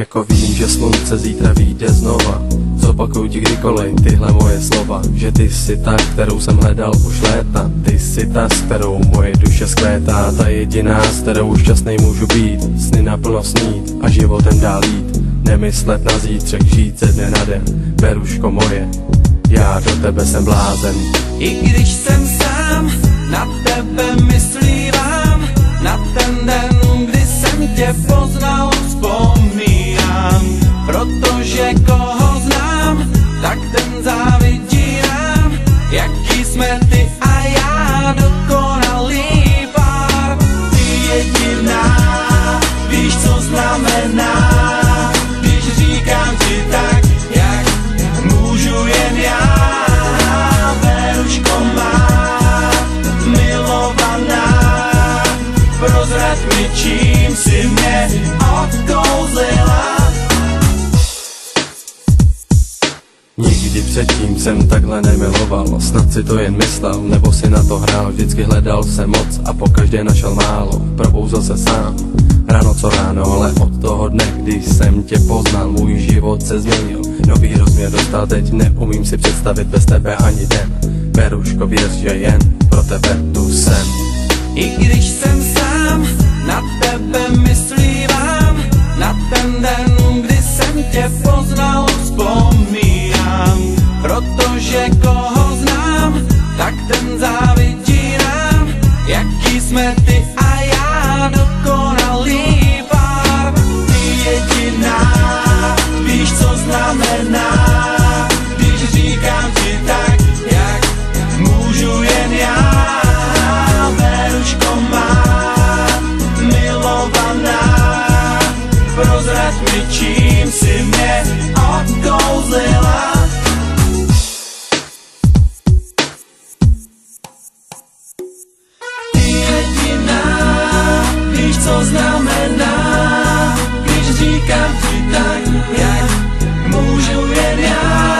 Jako vím, že slunce zítra vyjde znova, zopakuju ti kdykoliv tyhle moje slova. Že ty jsi ta, kterou jsem hledal už léta. Ty jsi ta, s kterou moje duše zkvétá. Ta jediná, s kterou šťastnej můžu být. Sny naplno snít a životem dál jít. Nemyslet na zítřek, žít ze dne na den. Beruško moje, já do tebe jsem blázen. I když jsem sám, na tebe myslívám. Na ten den, kdy jsem tě poznal, vzpomínám. Protože koho znám, tak ten závidí nám. Jaký jsme ty a já, dokonalý pár. Ty jediná, víš co znamená, když říkám ti tak, jak můžu jen já. Beruško má, milovaná, prozrať mi, čím si mě odkouzlila. Nikdy předtím jsem takhle nemiloval, snad si to jen myslel, nebo si na to hrál. Vždycky hledal jsem moc a pokaždé našel málo, probouzl se sám, ráno co ráno. Ale od toho dne, když jsem tě poznal, můj život se změnil. Nový rozměr dostal, teď neumím si představit bez tebe ani den. Beruško, věř, že jen pro tebe tu jsem. I když jsem sám, na tebe myslívám. Na ten den, kdy jsem tě poznal, vzpomínám. Protože koho znám, tak ten závidí nám. Jaký jsme ty a já, dokonalý pár. Ty jediná, víš co znamená, když říkám ti tak, jak můžu jen já. Beruško má, milovaná, prozrať mi, čím si mě odkouzlila. Ty jediná, víš co znamená, když říkám ti tak, jak můžu jen já.